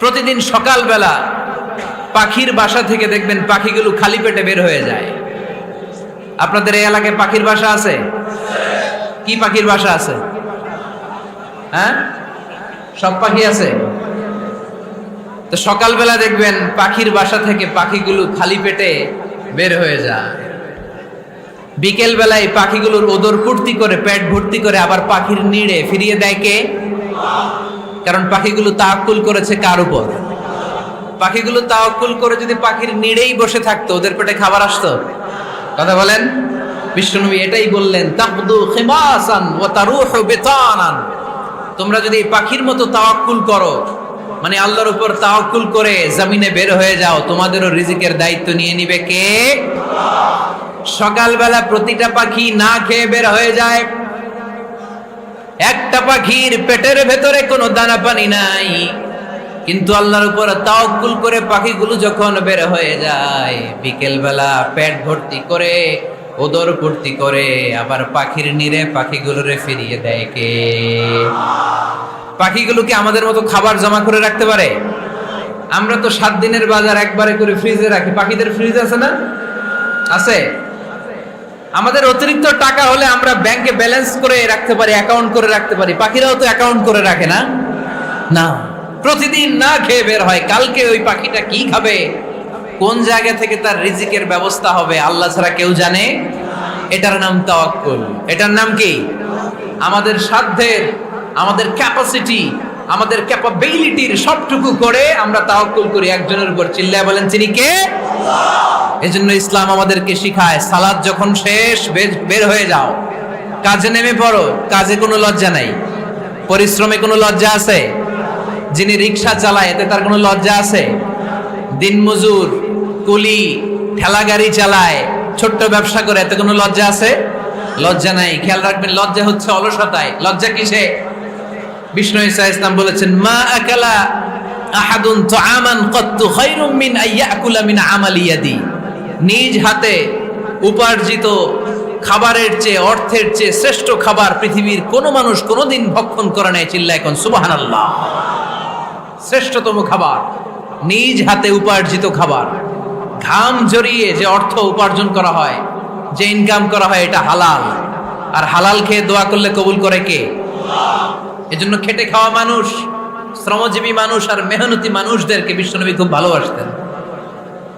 প্রতিদিন সকালবেলা পাখির বাসা থেকে দেখবেন পাখিগুলো খালি পেটে বের হয়ে যায়। আপনাদের এই এলাকায় পাখির বাসা আছে? কি পাখির বাসা আছে? হ্যাঁ, সব পাখি আছে। তো সকালবেলা দেখবেন পাখির বাসা থেকে পাখিগুলো খালি পেটে বের হয়ে যায়। বিকেল বেলায় পাখিগুলোর ওদর পূর্তি করে পেট ভর্তি করে আবার পাখির নিড়ে ফিরিয়ে দেয় কে? কারণ পাখিগুলো তাওয়াক্কুল করেছে কার উপর? পাখিগুলো তাওয়াক্কুল করে যদি পাখির নিড়েই বসে থাকতো, ওদের পেটে খাবার আসতো? কথা বলেন। বিশ্বনবী এটাই বললেন, তাকদু খিমাসান ওয়া তারুহু বিতানান। তোমরা যদি পাখির মতো তাওয়াক্কুল করো, মানে আল্লাহর উপর তাওয়াক্কুল করে জমিনে বের হয়ে যাও, তোমাদেরও রিজিকের দায়িত্ব নিয়ে নিবে কে? সকালবেলা প্রতিটা পাখি না খেয়ে বের হয়ে যায়। একটা পাখির পেটের ভেতরে কোনো দানা পানি নাই, কিন্তু আল্লাহর উপর তাওয়াক্কুল করে পাখিগুলো যখন বের হয়ে যায়, বিকেল বেলা পেট ভর্তি করে ওদর ভর্তি করে আবার পাখির নিরে পাখিগুলোরে ফিরিয়ে দেয় কে? পাখিগুলো কি আমাদের মতো খাবার জমা করে রাখতে পারে? আমরা তো 7 দিনের বাজার একবারে করে ফ্রিজে রাখি। পাখিদের ফ্রিজ আছে না? আছে। আমাদের অতিরিক্ত টাকা হলে আমরা ব্যাংকে ব্যালেন্স করে রাখতে পারি, অ্যাকাউন্ট করে রাখতে পারি। পাখিরাও তো অ্যাকাউন্ট করে রাখে না? না, প্রতিদিন না খেয়ে বের হয়। কালকে ওই পাখিটা কি খাবে, কোন জায়গা থেকে তার রিজিকের ব্যবস্থা হবে, আল্লাহ ছাড়া কেউ জানে। এটার নাম তাওয়াক্কুল। এটার নাম কি? আমাদের সাধ্যের, আমাদের ক্যাপাসিটি, আমাদের ক্যাপাবিলিটির সবটুকু করে আমরা তাওয়াক্কুল করি একজনের উপর। চিল্লায় বলেন, তিনি কে? এজন্য ইসলাম আমাদেরকে শিখায়, সালাত যখন শেষ বের হয়ে যাও, কাজে নেমে পড়ো। কাজে কোনো লজ্জা নাই, পরিশ্রমে কোনো লজ্জা আছে? যিনি রিক্সা চালায় এতে তার কোনো লজ্জা আছে? দিনমজুর, কুলি, ঠেলা গাড়ি চালায়, ছোট্ট ব্যবসা করে, এতে কোনো লজ্জা আছে? লজ্জা নাই। খেয়াল রাখবেন, লজ্জা হচ্ছে অলসতায়। লজ্জা কিসে? বিষ্ণু ঈসা ইসলাম বলেছেন, মা আকালা আহাদুন তুআমান কাত্তু খায়রুম মিন আইয়াকুলা মিন আমালি ইয়াদি। নিজ হাতে উপার্জিত খাবারের চেয়ে, অর্থের চেয়ে শ্রেষ্ঠ খাবার পৃথিবীর কোন মানুষ কোনোদিন ভক্ষণ করে নাই। চিল্লায় এখন সুবহানাল্লাহ। শ্রেষ্ঠতম খাবার নিজ হাতে উপার্জিত খাবার। ঘাম জড়িয়ে যে অর্থ উপার্জন করা হয়, যে ইনকাম করা হয়, এটা হালাল। আর হালাল খেয়ে দোয়া করলে কবুল করে কে? এজন্য খেটে খাওয়া মানুষ, শ্রমজীবী মানুষ আর মেহনতি মানুষদেরকে বিশ্বনবী খুব ভালোবাসতেন।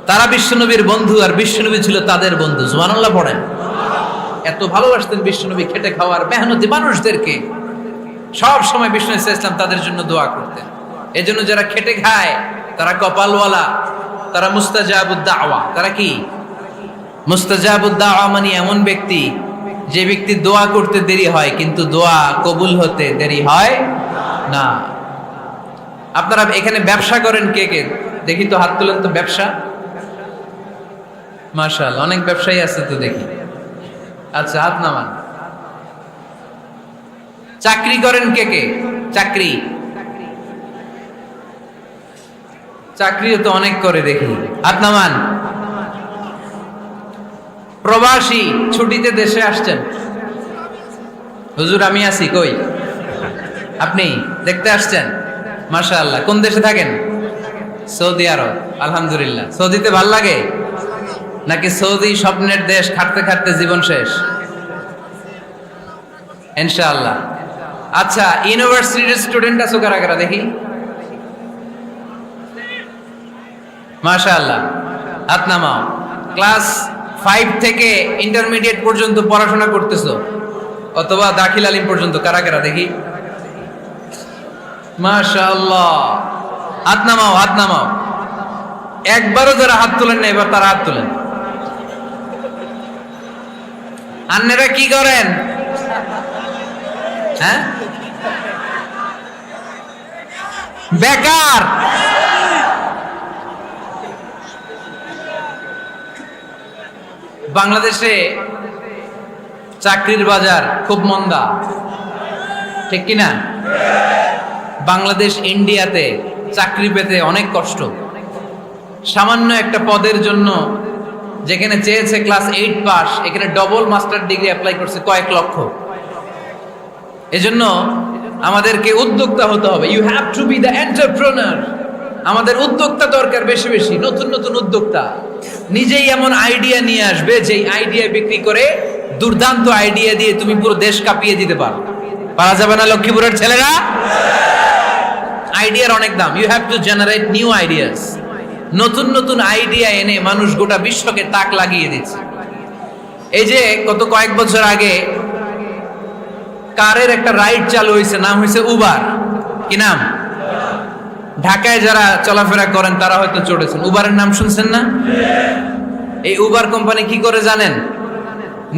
তারা বিশ্বনবীর বন্ধু, আর বিশ্বনবী ছিল তাদের বন্ধু। সুবহানাল্লাহ পড়েন। এত ভালোবাসতেন বিশ্বনবী খেটে খাওয়ার মেহনতি মানুষদেরকে। সব সময় বিষ্ণু ইসলাম তাদের জন্য দোয়া করতেন। এজন্য যারা খেটে খায় তারা কপালওয়ালা, তারা মুস্তাজাবুদ দাওয়া। তারা কি? মুস্তাজাবুদ দাওয়া মানে এমন ব্যক্তি যে ব্যক্তি দোয়া করতে দেরি হয় কিন্তু দোয়া কবুল হতে দেরি হয় না। আপনারা এখানে ব্যবসা করেন কে কে? দেখি তো, হাত তুলেন তো। ব্যবসা, মাশাআল্লাহ, অনেক ব্যবসায়ী আছে তো দেখি। আচ্ছা, হাত নামান। চাকরি করেন কে কে? চাকরি, চাকরিও তো অনেক করে দেখি। হাত নামান। প্রবাসী, ছুটিতে দেশে আসছেন? হুজুর আমি আছি। কই আপনি? দেখতে আসছেন? মাশাআল্লাহ। কোন দেশে থাকেন? সৌদি আরব। আলহামদুলিল্লাহ। সৌদিতে ভাল লাগে নাকি সৌদি স্বপ্নের দেশ, খাটতে খাটতে জীবন শেষ? ইনশাআল্লাহ। আচ্ছা, ইউনিভার্সিটির স্টুডেন্ট আছো কারা কারা দেখি? মাশাআল্লাহ, হাত নামাও। ক্লাস 5 থেকে ইন্টারমিডিয়েট পর্যন্ত পড়াশোনা করতেছো, অথবা দাখিল আলিম পর্যন্ত, কারা কারা দেখি? মাশাআল্লাহ, হাত নামাও, হাত নামাও। একবারও যারা হাত তোলেন না, এবার তারা হাত তোলেন। আন্নেরা কি করেন? হ্যাঁ, বেকার। বাংলাদেশে চাকরির বাজার খুব মন্দা, ঠিক কিনা? বাংলাদেশ ইন্ডিয়াতে চাকরি পেতে অনেক কষ্ট। সামান্য একটা পদের জন্য যেখানে চেয়েছে ক্লাস 8 পাস, এখানে ডবল মাস্টার ডিগ্রি অ্যাপ্লাই করছে কয়েক লক্ষ। এজন্য আমাদেরকে উদ্যোক্তা হতে হবে। You have to be the entrepreneur. আমাদের উদ্যোক্তা দরকার বেশি বেশি, নতুন নতুন উদ্যোক্তা নিজেই এমন আইডিয়া নিয়ে আসবে যেই আইডিয়া বিক্রি করে দুর্দান্ত আইডিয়া দিয়ে তুমি পুরো দেশ কাঁপিয়ে দিতে পারো। পারা যাবে না লক্ষ্মীপুরের ছেলেরা? আইডিয়ার অনেক দাম। You have to generate new ideas. নতুন নতুন আইডিয়া এনে মানুষ গোটা বিশ্বকে তাক লাগিয়ে দিচ্ছে। এই যে গত কয়েক বছর আগে কারের একটা রাইড চালু হয়েছে, নাম হয়েছে উবার। কি নাম? ঢাকায় যারা চলাফেরা করেন তারা হয়তো চড়েছেন। উবারের নাম শুনছেন না? এই উবার কোম্পানি কি করে জানেন?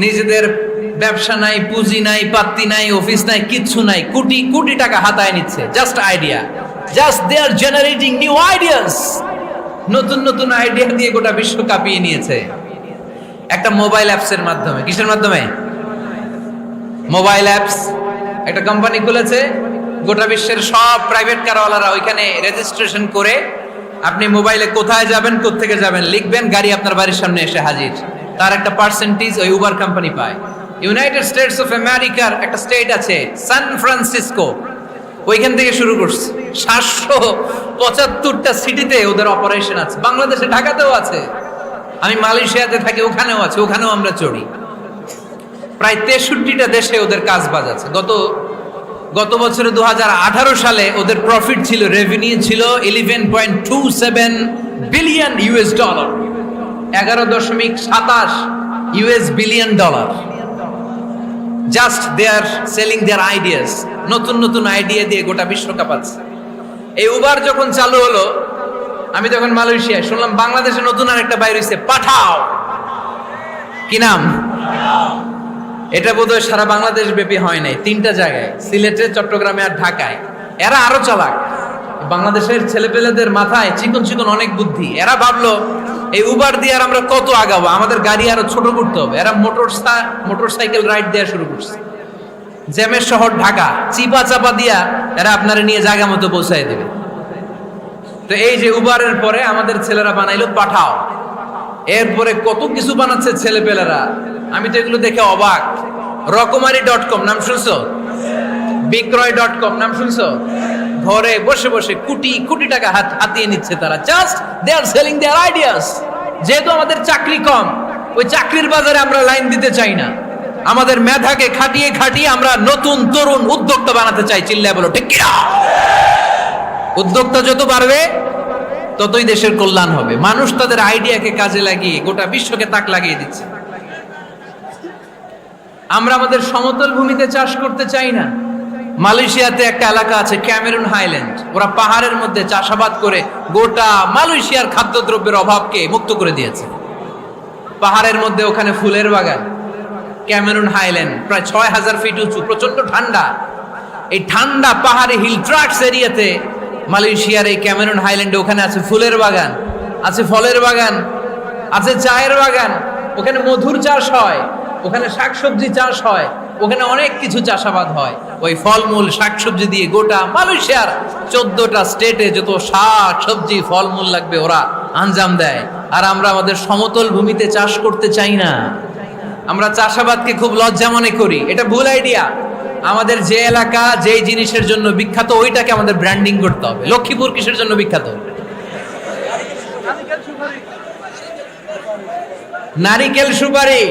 নিজেদের ব্যবসা নাই, পুঁজি নাই, পাত্তি নাই, অফিস নাই, কিচ্ছু নাই, কোটি কোটি টাকা হাতায় নিচ্ছে। Just idea, just they are generating new ideas. নতুন নতুন আইডিয়া দিয়ে গোটা বিশ্ব কাঁপিয়ে নিয়েছে একটা মোবাইল অ্যাপসের মাধ্যমে। কিসের মাধ্যমে? Mobile apps. একটা কোম্পানি খুলেছে, গোটা বিশ্বের সব প্রাইভেট কারওয়ালারা ওইখানে রেজিস্ট্রেশন করে আপনি মোবাইলে কোথায় যাবেন, কোত্থেকে যাবেন লিখবেন, গাড়ি আপনার বাড়ির সামনে এসে হাজির। তার একটা পার্সেন্টেজ ওই উবার কোম্পানি পায়। ইউনাইটেড স্টেটস অফ আমেরিকার একটা স্টেট আছে সান ফ্রান্সিসকো, ওইখান থেকে শুরু করছে। 775টা সিটিতে ওদের অপারেশন আছে। বাংলাদেশে ঢাকাতেও আছে, আমি মালয়েশিয়াতে থাকি, ওখানেও আছে, ওখানেও আমরা চড়ি। প্রায় 63টা দেশে ওদের কাজ বাজ আছে। গত বছরে 2018 সালে ওদের প্রফিট ছিল, রেভিনিউ ছিল 11.27 billion US dollar, 11.27 US billion dollar. Just they are selling their ideas. নতুন নতুন আইডিয়া দিয়ে গোটা বিশ্ব কাঁপাচ্ছে। এই উবার যখন চালু হলো, আমি তখন মালয়েশিয়ায় শুনলাম বাংলাদেশে নতুন আর একটা বাইর হইছে, পাঠাও। কি নাম? এটা বোধহয় সারা বাংলাদেশ ব্যাপী হয় নাই, 3টা জায়গায়, সিলেটে, চট্টগ্রামে আর ঢাকায়। এরা আরো চালাক। বাংলাদেশের ছেলেপেলেদের মাথায় চিকন চিকন অনেক বুদ্ধি। এরা ভাবলো এই উবার দিয়ে আর আমরা কত আগাবো, আমাদের গাড়ি আরো ছোট করতে হবে। এরা মোটরসাইকেল রাইড দেওয়া শুরু করছে। জ্যামের শহর ঢাকা, চিপা চাপা দিয়া এরা আপনারা নিয়ে জায়গা মতো পৌঁছায় দেবে। তো এই যে উবারের পরে আমাদের ছেলেরা বানাইলো পাঠাও। এরপরে কত কিছু বানাচ্ছে ছেলেপেলেরা, আমি তো এগুলো দেখে অবাক। রকমারি.com নাম শুনছো? বিক্রয়.com নাম শুনছো? ঘরে বসে বসে কোটি কোটি টাকা হাতিয়ে নিচ্ছে তারা। Just they are selling their ideas. যেহেতু আমাদের চাকরি কম, ওই চাকরির বাজারে আমরা লাইন দিতে চাই না। আমাদের মেধাকে খাটিয়ে খাটিয়ে আমরা নতুন তরুণ উদ্যোক্তা বানাতে চাই। চিল্লায় বলো ঠিক কিনা? উদ্যোক্তা যত বাড়বে ততই দেশের কল্যাণ হবে। মানুষ তাদের আইডিয়াকে কাজে লাগিয়ে গোটা বিশ্বকে তাক লাগিয়ে দিচ্ছে। আমরা আমাদের সমতল ভূমিতে চাষ করতে চাই না। মালয়েশিয়াতে একটা এলাকা আছে ক্যামেরুন হাইল্যান্ড, ওরা পাহাড়ের মধ্যে চাষাবাদ করে গোটা মালয়েশিয়ার খাদ্যদ্রব্যের অভাবকে মুক্ত করে দিয়েছে। পাহাড়ের মধ্যে ওখানে ফুলের বাগান, ক্যামেরুন হাইল্যান্ড প্রায় 6000 ফিট উঁচু, প্রচন্ড ঠান্ডা। এই ঠান্ডা পাহাড়ে হিল ট্রাক্স এরিয়াতে মালয়েশিয়ার এই ক্যামেরুন হাইল্যান্ডে ওখানে আছে ফুলের বাগান, আছে ফলের বাগান, আছে চায়ের বাগান, ওখানে মধুর চাষ হয়, ওখানে শাকসবজি চাষ হয়, ওখানে অনেক কিছু চাষাবাদ হয়। ওই ফলমূল শাকসবজি দিয়ে গোটা মালয়েশিয়ার 14টা স্টেটে যত শাক সবজি ফলমূল লাগবে ওরা আঞ্জাম দেয়। আর আমরা আমাদের সমতল ভূমিতে চাষ করতে চাই না। আমরা চাষাবাদকে খুব লজ্জা মনে করি। এটা ভুল আইডিয়া। আমাদের যে এলাকা যেই জিনিসের জন্য বিখ্যাত ওইটাকে আমাদের ব্র্যান্ডিং করতে হবে। লক্ষ্মীপুর কিসের জন্য বিখ্যাত? নারিকেল সুপারি।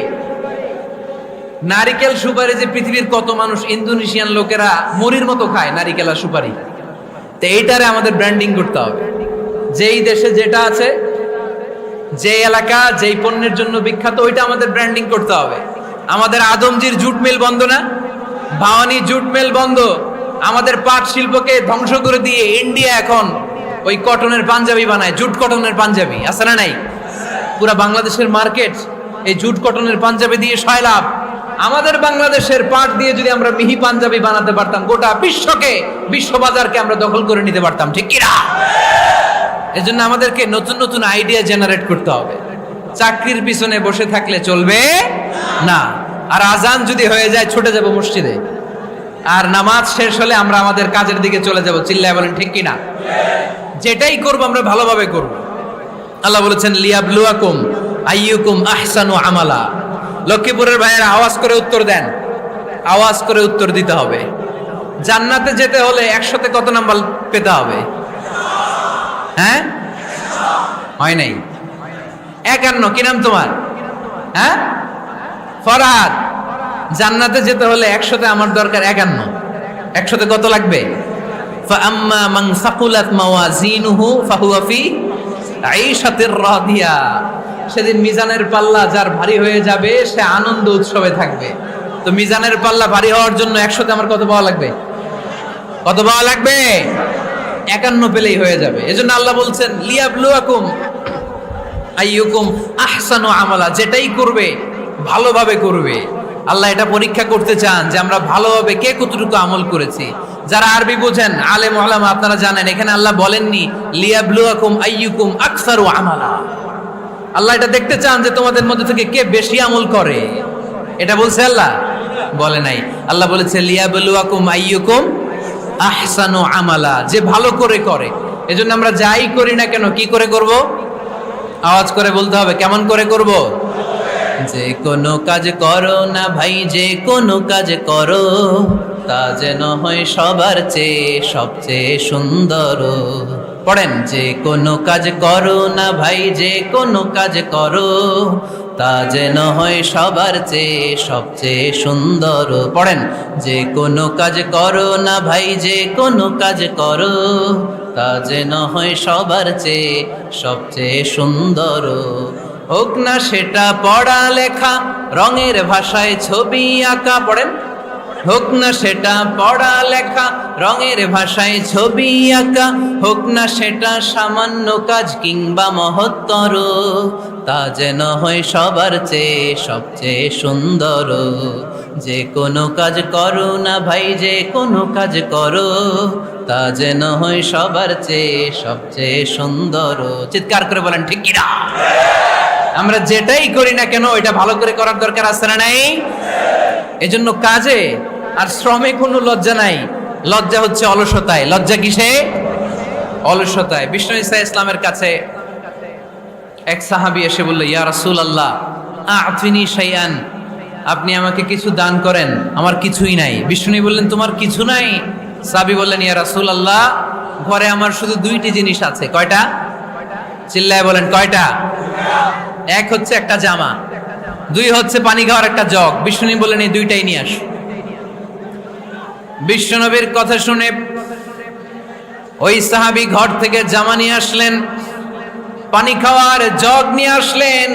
নারিকেল সুপারি যে পৃথিবীর কত মানুষ, ইন্দোনেশিয়ান লোকেরা মুড়ির মতো খায় নারিকেল আর সুপারি। তো এইটারে আমাদের ব্র্যান্ডিং করতে হবে। যেই দেশে যেটা আছে, যে এলাকা যেই পণ্যের জন্য বিখ্যাত ওইটা আমাদের ব্র্যান্ডিং করতে হবে। আমাদের আদমজির জুট মিল বন্ধ না? ভাওয়ানি জুট মিল বন্ধ। আমাদের পাট শিল্পকে ধ্বংস করে দিয়ে ইন্ডিয়া এখন ওই কটনের পাঞ্জাবি বানায়, জুট কটনের পাঞ্জাবি। আছে না নাই? পুরা বাংলাদেশের মার্কেট এই জুট কটনের পাঞ্জাবি দিয়ে সয়লাভ। আমাদের বাংলাদেশের পাট দিয়ে যদি আমরা মিহি পাঞ্জাবি বানাতে পারতাম, গোটা বিশ্ববাজারকে আমরা দখল করে নিতে পারতাম। ঠিক কিনা? এজন্য আমাদেরকে নতুন নতুন আইডিয়া জেনারেট করতে হবে। চাকরির পিছনে বসে থাকলে চলবে না। আর আজান যদি হয়ে যায় ছুটে যাব মসজিদে, আর নামাজ শেষ হলে আমরা আমাদের কাজের দিকে চলে যাব। চিল্লায় বলেন ঠিক কিনা? যেটাই করব আমরা ভালোভাবে করব। আল্লাহ বলেছেন লিয়াবলুয়াকুম আইয়ুকুম আহসানু আমালা। লক্ষ্মীপুরের ভাইয়েরা আওয়াজ করে উত্তর দেন, আওয়াজ করে উত্তর দিতে হবে। জান্নাতে যেতে হলে 100তে কত নাম্বার পেতে হবে? হ্যাঁ, হয় নাই। 51। কি নাম তোমার? হ্যাঁ, ফরহাদ। জান্নাতে যেতে হলে 100তে আমার দরকার 51। 100তে কত লাগবে? ফাআম্মা মান সাকুলাত মাওয়াজিনুহু ফাহুয়া ফি আইশাতির রাদিয়া। সেদিন মিজানের পাল্লা যার ভারী হয়ে যাবে সে আনন্দ উৎসবে থাকবে। তো মিজানের পাল্লা ভারী হওয়ার জন্য 100তে আমার কত পাওয়া লাগবে? কত পাওয়া লাগবে? 51 পেলেই হয়ে যাবে। এজন্য আল্লাহ বলছেন লিয়াবলুয়াকুম আইয়ুকুম আহসানু আমালা। যেটাই করবে ভালোভাবে করবে। আল্লাহ এটা পরীক্ষা করতে চান যে আমরা ভালোভাবে কে কতটুকু আমল করেছি। যারা আরবি বোঝেন আলেম ওলামা আপনারা জানেন এখানে আল্লাহ বলেননি লিয়াবলুয়াকুম আইয়ুকুম আকসারু আমালা। আল্লাহ এটা দেখতে চান যে তোমাদের মধ্যে থেকে কে বেশি আমল করে। এটা বলছে আল্লাহ? বলে নাই। আল্লাহ বলেছে লিয়াবলুয়াকুম আইয়ুকুম আহসানু আমালা, যে ভালো করে করে। এজন্য আমরা যাই করি না কেন কি করে করব? আওয়াজ করে বলতে হবে। কেমন করে করব? যে কোনো কাজ করো না ভাই, যে কোনো কাজ করো তা যেন হয় সবার চেয়ে সবচেয়ে সুন্দর। পড়েন, যে কোনো কাজ করো না ভাই, যে কোনো কাজ করো তা যেন হয় সবার চেয়ে সবচেয়ে সুন্দর। পড়েন, যে কোনো কাজ করো না ভাই, যে কোনো কাজ করো তা যেন হয় সবার চেয়ে সবচেয়ে সুন্দর। হোক না সেটা পড়া লেখা, রঙের ভাষায় ছবি আঁকা। পড়েন, হোক না সেটা পড়া লেখা, রঙের ভাষায় ছবি আঁকা। হোক না সেটা সামান্য কাজ কিংবা মহত্তর, তা যেন হয় সবার চেয়ে সবচেয়ে সুন্দর। যে কোনো কাজ করো না ভাই, যে কোনো কাজ করো তা যেন হয় সবার চেয়ে সবচেয়ে সুন্দর। চিৎকার করে বলেন ঠিক কিনা? আমরা যেটাই করি না কেন এটা ভালো করে করার দরকার আছে না নাই? এজন্য কাজে আর শ্রমে কোনো লজ্জা নাই। লজ্জা হচ্ছে অলসতায়। লজ্জা কিসে? অলসতায়। বিষ্ণু ঈসা ইসলামের কাছে এক সাহাবী এসে বলল, ইয়া রাসূলুল্লাহ আ'তিনি শাইআন, আপনি আমাকে কিছু দান করেন, আমার কিছুই নাই। বিষ্ণু বললেন, তোমার কিছু নাই? সাহাবী বললেন, ইয়া রাসূলুল্লাহ ঘরে আমার শুধু 2টি জিনিস আছে। কয়টা? চিল্লায় বলেন কয়টা? এক হচ্ছে একটা জামা, 2 হচ্ছে পানি খাওয়ার একটা জগ। বিষ্ণু বললেন, এই 2টাই নিয়ে আস। বিশ্বনবীর কথা শুনে ওই সাহাবী ঘর থেকে জামা নিয়ে আসলেন, পানি খাওয়ার জগ নিয়ে আসলেন।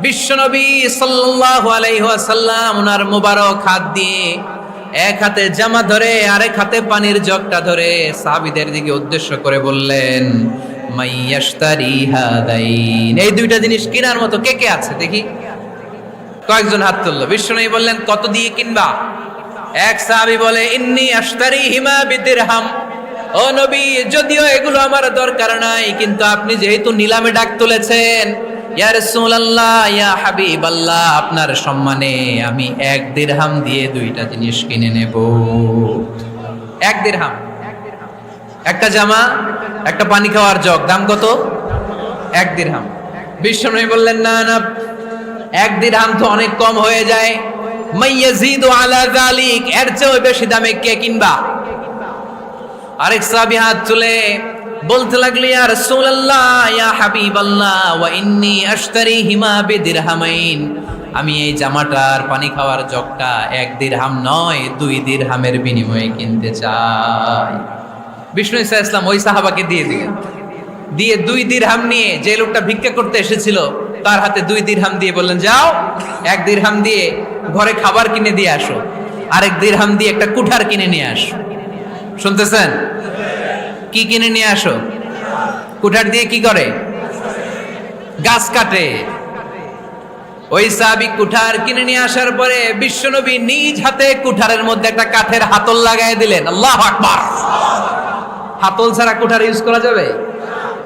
বিশ্বনবী সাল্লাল্লাহু আলাইহি ওয়াসাল্লাম ওনার মোবারক হাত দিয়ে এক হাতে জামা ধরে আরেক হাতে পানির জগটা ধরে সাহাবীদের দিকে উদ্দেশ্য করে বললেন, মাইয়াশতারি হাদাইন, এই 2টা জিনিস কেনার মতো কে কে আছে দেখি। কয়েকজন হাত তুললো। বিশ্বনবী বললেন, কত দিয়ে কিনবা? এক সাহাবী বলে, ইন্নী আশতারিহিমা বিদিরহাম। ও নবী, যদিও এগুলো আমার দরকার নাই, কিন্তু আপনি যেহেতু নিলামে ডাক তুলেছেন, ইয়া রাসূলুল্লাহ ইয়া হাবিবাল্লাহ, আপনার সম্মানে আমি 1 দিরহাম দিয়ে 2টা জিনিস কিনে নেব। 1 দিরহাম, একটা জামা, একটা পানি খাওয়ার জগ, দাম কত? 1 দিরহাম। বিশ্বনবী বললেন, না না, 1 দিরহাম তো অনেক কম হয়ে যায়। মাইয়াজিদু আলা যালিক, এর চেয়ে বেশি দামে কে কিনবা? আরেক সাহাবী হাত তুলে বলতে লাগলো, ইয়া রাসূলুল্লাহ ইয়া হাবিবাল্লাহ ওয়া ইন্নী আশতারিহিমা বিদিরহামাইন, আমি এই জামাটার পানি খাওয়ার জগটা 1 দিরহাম নয় 2 দিরহামের বিনিময়ে কিনতে চাই। বিষ্ণু ঈসা ইসলাম ওই সাহাবাকে দিয়ে দিলেন। দিয়ে 2 দিরহাম নিয়ে যে লোকটা ভিক্ষা করতে এসেছিল তার হাতে 2 দিরহাম দিয়ে বললেন, যাও 1 দিরহাম দিয়ে ঘরে খাবার কিনে দিয়ে আসো, 1 দিরহাম দিয়ে একটা কুঠার কিনে নিয়ে আসো। শুনতেছেন? কি কিনে নিয়ে আসো? কুঠার দিয়ে কি করে? গাছ কাটে। ওই সাহাবী কুঠার কিনে নিয়ে আসার পরে বিশ্বনবী নিজ হাতে কুঠারের মধ্যে একটা কাঠের হাতল লাগাই দিলেন। আল্লাহু আকবার। হাতল ছাড়া কুঠার ইউজ করা যাবে?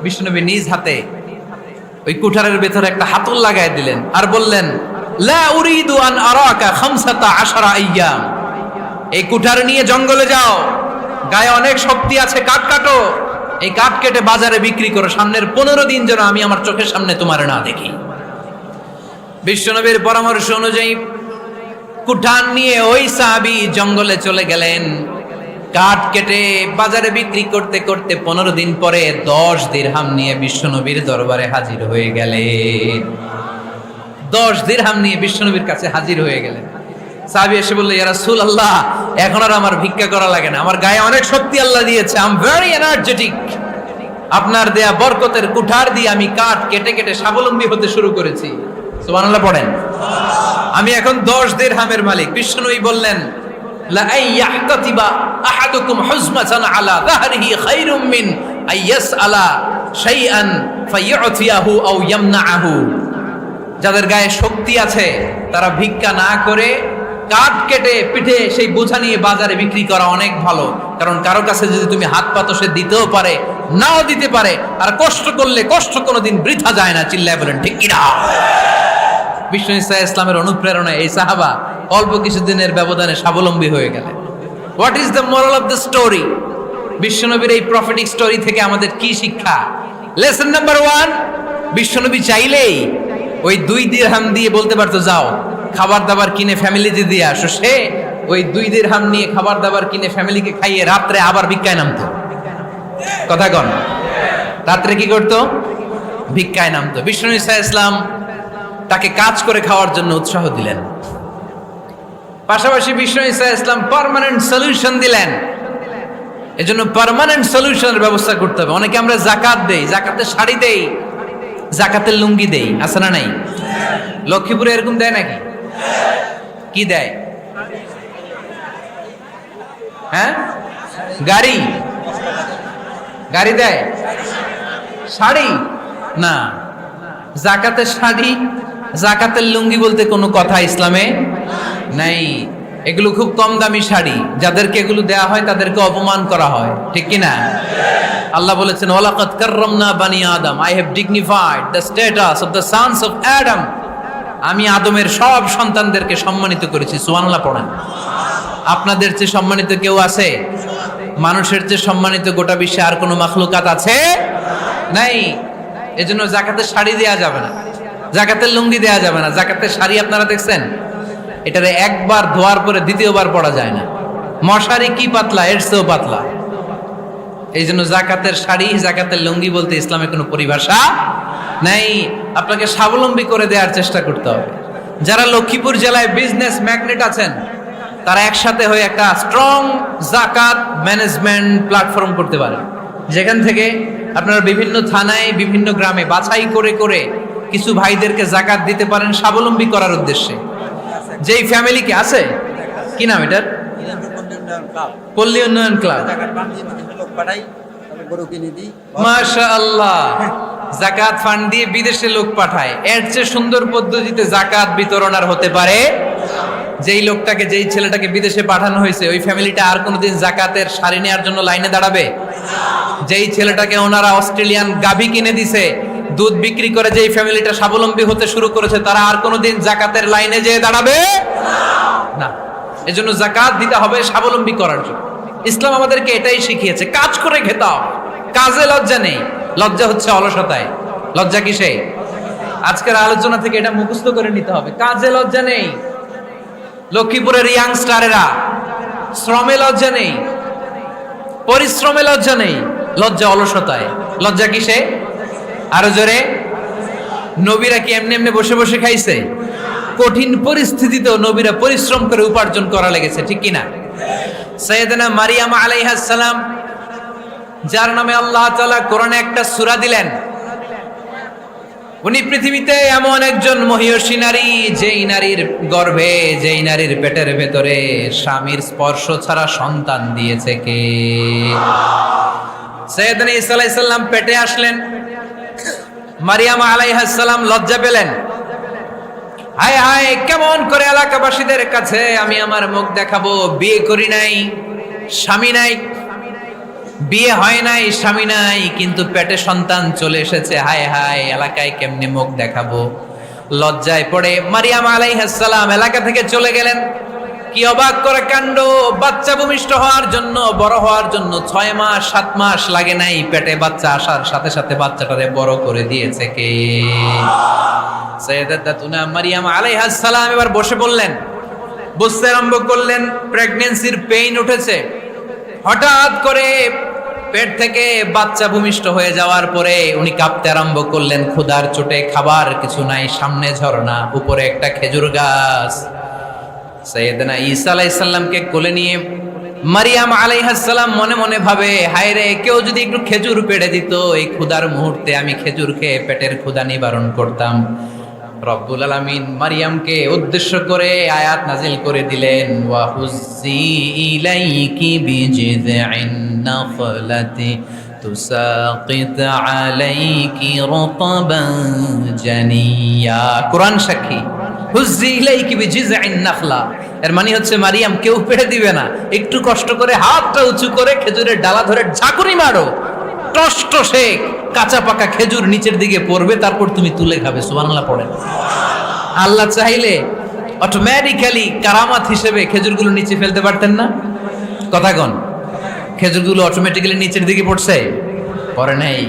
বিশ্বনবী নিজ হাতে ওই কুঠারের ভেতরে একটা হাতল লাগাই দিলেন আর বললেন, লা উরিদু আন আরাকা 15 আইয়াম, এই কুঠার নিয়ে জঙ্গলে যাও, গায়ে অনেক শক্তি আছে, কাঠ কাটো, এই কাঠ কেটে বাজারে বিক্রি করো, সামনের 15 দিন যেন আমি আমার চোখের সামনে তোমার না দেখি। বিশ্বনবীর পরামর্শ অনুযায়ী কুঠার নিয়ে ওই সাহাবী জঙ্গলে চলে গেলেন। কাঠ কেটে বাজারে বিক্রি করতে করতে 15 দিন পরে 10 দিরহাম নিয়ে বিশ্বনবীর দরবারে হাজির হয়ে গেলেন। 10 দিরহাম নিয়ে বিশ্বনবীর কাছে হাজির হয়ে গেলেন। সাহাবী এসে বলল, ইয়া রাসূলুল্লাহ, এখন আর আমার ভিক্ষা করা লাগে না, আমার গায়ে অনেক শক্তি আল্লাহ দিয়েছে, আই এম ভেরি এনার্জেটিক। আপনার দেয়া বরকতের কুঠার দিয়ে আমি কাঠ কেটে কেটে স্বাবলম্বী হতে শুরু করেছি। সুবহানাল্লাহ পড়েন। আমি এখন 10 দিরহামের মালিক। বিশ্বনবী বললেন, লা আইয়াহতাতিবা আহাদুকুম হুজমাতান আলা যাহরিহি খায়রুম মিন আইয়াসআলা শাইআন ফায়ু'তিয়াহু আও ইয়ামনাহু। যাদের গায়ে শক্তি আছে তারা ভিক্ষা না করে কাঠ কেটে পিঠে সেই বোঝা নিয়ে বাজারে বিক্রি করা অনেক ভালো। কারণ কারো কাছে যদি তুমি হাত পাতো, সে দিতেও পারে, নাও দিতে পারে। আর কষ্ট করলে কষ্ট কোনোদিন বৃথা যায় না। চিল্লায় বলেন ঠিক কিনা? বিষ্ণু ইসা ইসলামের অনুপ্রেরণায় এই সাহাবা অল্প কিছুদিনের ব্যবধানে স্বাবলম্বী হয়ে গেলেন। What is the moral of the story? বিশ্বনবীর এই প্রফেটিক স্টোরি থেকে আমাদের কি শিক্ষা? লেসন নাম্বার 1, বিশ্বনবী চাইলেই ওই 2 দিরহাম দিয়ে বলতে পারতো, যাও খাবার দাবার কিনে ফ্যামিলিতে দিয়ে আসো। সে ওই 2 দিরহাম নিয়ে খাবার দাবার কিনে ফ্যামিলিকে খাইয়ে রাত্রে আবার ভিক্ষায় নামতো। কথা কন, রাত্রে কি করতো? ভিক্ষায় নামতো। বিষ্ণু ইসা ইসলাম তাকে কাজ করে খাওয়ার জন্য উৎসাহ দিলেন। পাশাপাশি বিষ্ণু ইসা ইসলাম পার্মানেন্ট সলিউশন দিলেন। এজন্য পার্মানেন্ট সলিউশনের ব্যবস্থা করতে হবে। অনেকে আমরা যাকাত দেই, যাকাতের শাড়ি দেই, যাকাতের লুঙ্গি দেই, আছে না নাই? লক্ষ্মীপুরে এরকম দেয় নাকি? কি দেয়? হ্যাঁ, গাড়ি গাড়ি দেয়, শাড়ি না। যাকাতের শাড়ি, যাকাতের লুঙ্গি বলতে কোনো কথা ইসলামে নাই। এগুলো খুব কম দামি শাড়ি, যাদেরকে এগুলো দেয়া হয় তাদেরকে অপমান করা হয়, ঠিক কি না? আল্লাহ বলেছেন, ওয়ালাকাদ কাররামনা বানি আদম, I have dignified the status of the sons of Adam. আমি আদমের সব সন্তানদেরকে সম্মানিত করেছি। সুবহানাল্লাহ পড়েন। আপনাদের চেয়ে সম্মানিত কেউ আছে? মানুষের চেয়ে সম্মানিত গোটা বিশ্বে আর কোনো মাখলুকাত আছে? নাই। এজন্য যাকাতের শাড়ি দেয়া যাবে না, যাকাতের লুঙ্গি দেয়া যাবে না। যাকাতের শাড়ি আপনারা দেখছেন, এটারে একবার ধোয়ার পরে দ্বিতীয়বার পরা যায় না। মশারি কি পাতলা, এর চেয়েও পাতলা। এই জন্য যাকাতের শাড়ি, যাকাতের লুঙ্গি বলতে ইসলামে কোনো পরিভাষা নাই। আপনাকে স্বাবলম্বী করে দেওয়ার চেষ্টা করতে হবে। যারা লক্ষ্মীপুর জেলায় বিজনেস ম্যাগনেট আছেন, তারা একসাথে হয়ে একটা স্ট্রং যাকাত ম্যানেজমেন্ট প্ল্যাটফর্ম করতে পারে, যেখান থেকে আপনারা বিভিন্ন থানায়, বিভিন্ন গ্রামে বাছাই করে করে কিছু ভাইদেরকে যাকাত দিতে পারেন স্বাবলম্বী করার উদ্দেশ্যে। যেই ফ্যামিলিকে আছে, কি নাম এটার? পল্লী উন্নয়ন ক্লাব। মাশাআল্লাহ, যাকাত ফান্ড দিয়ে বিদেশে লোক পাঠায়। এর চেয়ে সুন্দর পদ্ধতিতে যাকাত বিতরণ আর হতে পারে? যেই লোকটাকে, যেই ছেলেটাকে বিদেশে পাঠানো হয়েছে, ওই ফ্যামিলিটা আর কোনোদিন যাকাতের শাড়ি নেওয়ার জন্য লাইনে দাঁড়াবে? যেই ছেলেটাকে ওনারা অস্ট্রেলিয়ান গাভী কিনে দিছে, দুধ বিক্রি করে যেই ফ্যামিলিটা স্বাবলম্বী হতে শুরু করেছে, তারা আর কোনোদিন যাকাতের লাইনে যেয়ে দাঁড়াবে না। এজন্য যাকাত দিতে হবে স্বাবলম্বী করার জন্য। ইসলাম আমাদেরকে এটাই শিখিয়েছে, কাজ করে খেতে হবে। কাজে লজ্জা নেই, লজ্জা হচ্ছে অলসতায়। লজ্জা কিসে? আজকের আলোচনা থেকে এটা মুখস্থ করে নিতে হবে, কাজে লজ্জা নেই। লক্ষ্মীপুরের ইয়াংস্টারেরা শ্রমে লজ্জা নেই, পরিশ্রমে লজ্জা নেই, লজ্জা অলসতায়। লজ্জা কিসে? আরো জোরে। নবীরা কি এমনি এমনি বসে বসে খাইছে? কঠিন পরিস্থিতিতেও নবীরা পরিশ্রম করে উপার্জন করা লেগেছে, ঠিক কিনা? সাইয়েদনা মারিয়াম আলাইহিস সালাম, যার নামে আল্লাহ তাআলা কোরআনে একটা সূরা দিলেন, উনি পৃথিবীতে এমন একজন মহিয়সী নারী, যেই নারীর গর্ভে, যেই নারীর পেটের ভেতরে স্বামীর স্পর্শ ছাড়া সন্তান দিয়েছে কে? সাইয়েদনা ঈসা আলাইহিস সালাম পেটে আসলেন। মারিয়াম আলাইহিস সালাম লজ্জা পেলেন। হায় হায়, কেমন করে এলাকাবাসীদের কাছে আমি আমার মুখ দেখাবো? বিয়ে করি নাই, স্বামী নাই, বিয়ে হয় নাই, স্বামী নাই, কিন্তু পেটে সন্তান চলে এসেছে। হায় হায়, এলাকায় কেমনে মুখ দেখাবো? লজ্জায় পড়ে মারিয়াম আলাইহিস সালাম এলাকা থেকে চলে গেলেন। কি অবাক করে কাণ্ড! বাচ্চা ভূমিষ্ঠ হওয়ার জন্য, বড় হওয়ার জন্য 6 মাস 7 মাস লাগে নাই, পেটে বাচ্চা আসার সাথে সাথে বাচ্চাটারে বড় করে দিয়েছে কে? সাইয়েদাতুনা মারিয়াম আলাইহিস সালাম এবার বসে পড়লেন, বুঝতে আরম্ভ করলেন প্রেগন্যান্সির পেইন উঠেছে, হঠাৎ করে পেট থেকে বাচ্চা ভূমিষ্ঠ হয়ে যাওয়ার পরে উনি কাঁপতে আরম্ভ করলেন, ক্ষুধার চোটে, খাবার কিছু নাই, সামনে ঝর্ণা, উপরে একটা খেজুর গাছ। সাইয়েদনা ঈসা আলাইহিস সালামকে কোলে নিয়ে মারিয়াম আলাইহিস সালাম মনে মনে ভাবে, হায় রে, কেউ যদি একটু খেজুর পেড়ে দিত, এই ক্ষুধার মুহূর্তে আমি খেজুর খেয়ে পেটের ক্ষুধা নিবারণ করতাম। রব্বুল আলামিন মারিয়ামকে উদ্দেশ্য করে আয়াত নাজিল করে দিলেন, ওয়া হুজ্জি ইলাইকি বিজিযিন নাখলাতি তুসাকিত আলাইকি রতবান জানিয়া। কোরআন সাক্ষী, হুজ্জি ইলাইকি বিজিযিন নাখলা, এর মানে হচ্ছে মারিয়াম, কেউ পেড়ে দিবে না, একটু কষ্ট করে হাতটা উঁচু করে খেজুরের ডালা ধরে ঝাঁকুনি মারো, টস টসে কাঁচা পাকা খেজুর নিচের দিকে পড়বে, তারপর তুমি তুলে খাবে। সুবহানাল্লাহ পড়েন। আল্লাহ চাইলে অটোমেটিক্যালি কারামাত হিসেবে খেজুরগুলো নিচে ফেলতে পারতেন না? কথা কন, খেজুরগুলো অটোমেটিক্যালি নিচের দিকে পড়ছে? পড়ে নাই।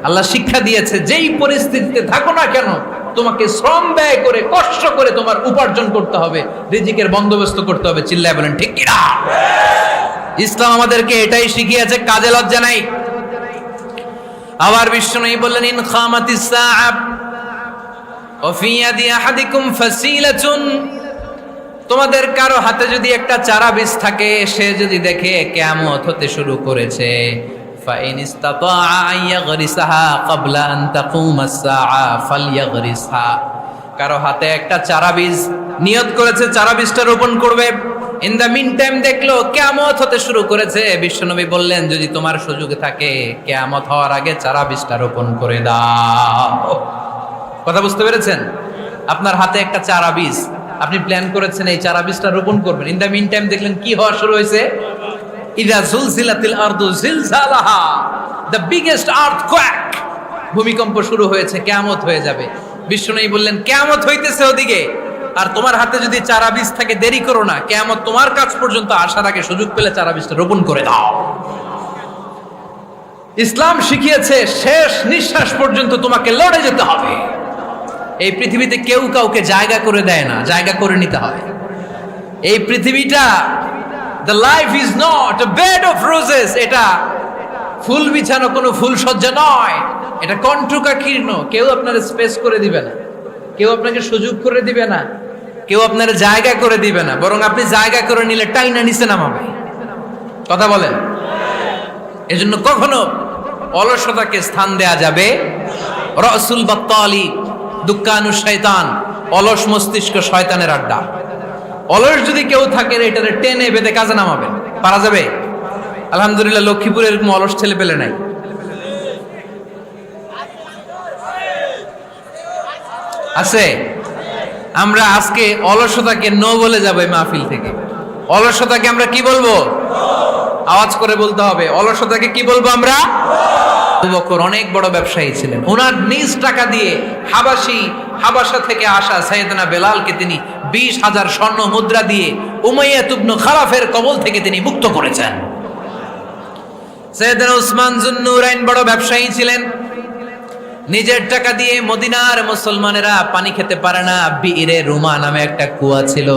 আল্লাহ শিক্ষা দিয়েছে, যেই পরিস্থিতিতে থাকো না কেন, তোমাকে শ্রম ব্যয় করে, কষ্ট করে তোমার উপার্জন করতে হবে, রিজিকের বন্দোবস্ত করতে হবে। চিল্লায় বলেন ঠিক কিনা? ইসলাম আমাদেরকে এটাই শিখিয়েছে, কাজে লজ্জা নাই। আবার বিশ্বনবী বললেন, ইন খামাতিস সাআ ওয়া ফি ইয়াদি আহাদিকুম ফাসিলাতুন, তোমাদের কারো হাতে যদি একটা চারা বীজ থাকে, সে যদি দেখে কিয়ামত হতে শুরু করেছে, ফাইন ইসতাতা আইয়াগরিসাহা ক্বাবলা আন তাকুমাস সাআ ফালইয়াগরিসহা, কারো হাতে একটা চারা বীজ নিয়ত করেছে, চারা বীজটা রোপণ করবে, ইন দ্য মিন টাইম দেখলো কিয়ামত হতে শুরু করেছে, বিশ্বনবী বললেন, যদি তোমার সুযোগ থাকে কিয়ামত হওয়ার আগে চারা বীজটা রোপণ করে দাও। কথা বুঝতে পেরেছেন? আপনার হাতে একটা চারা বীজ, আপনি প্ল্যান করেছেন এই চারা বীজটা রোপণ করবেন, ইন দ্য মিন টাইম দেখলেন কি হওয়া শুরু হয়েছে, ইযা জুলজিলাতিল আরদু জিলজালাহা, দ্য বিগেস্ট আর্থকোয়েক, ভূমিকম্প শুরু হয়েছে, কিয়ামত হয়ে যাবে। বিশ্বনবী বললেন, কিয়ামত হইতেছে ওদিকে, আর তোমার হাতে যদি চারা বীজ থাকে, দেরি করো না, কিয়ামত তোমার কাছ পর্যন্ত আসার আগে সুযোগ পেলে চারা বীজটা রোপণ করে দাও। ইসলাম শিখিয়েছে শেষ নিঃশ্বাস পর্যন্ত তোমাকে লড়ে যেতে হবে। এই পৃথিবীতে কেউ কাউকে জায়গা করে দেয় না, জায়গা করে নিতে হয়। এই পৃথিবীটা, the life is not a bed of roses, এটা ফুল বিছানো কোনো ফুল সজ্জা নয়, এটা কণ্টকাকীর্ণ। কেউ আপনার স্পেস করে দিবে না, কেউ আপনাকে সুযোগ করে দিবে না, কেউ আপনার জায়গা করে দিবে না, বরং আপনি জায়গা করে নিলে টাইনা নিচে নামাবে। কথা বলেন? এজন্য কখনো অলসতাকে স্থান দেয়া যাবে। রাসূল বাত্তালি দুক্কানু শয়তান, অলস মস্তিষ্ক শয়তানের আড্ডা। অলস যদি কেউ থাকে, এটারে টেনে বেঁধে কাজে নামাবেন, পারা যাবে? আলহামদুলিল্লাহ, লক্ষ্মীপুরে এরকম অলস ছেলে পেলে নাই। আছে? আমরা আজকে অলসতাকে নো বলে যাবো এই মাহফিল থেকে। অলসতাকে আমরা কি বলবো? আওয়াজ করে বলতে হবে, অলসতাকে কি বলবো আমরা? আবু বকর অনেক বড় ব্যবসায়ী ছিলেন, ওনার নিজ টাকা দিয়ে হাবাসা থেকে আসা সাইয়েদনা বেলালকে তিনি 20,000 স্বর্ণ মুদ্রা দিয়ে উমাইয়া ইবনে খালাফের কবল থেকে তিনি মুক্ত করেছেন। সাইয়েদনা উসমান যুন্নুরাইন বড় ব্যবসায়ী ছিলেন, নিজের টাকা দিয়ে মদিনার মুসলমানেরা পানি খেতে পারে না, বিইরে রুমা নামে একটা কুয়া ছিল,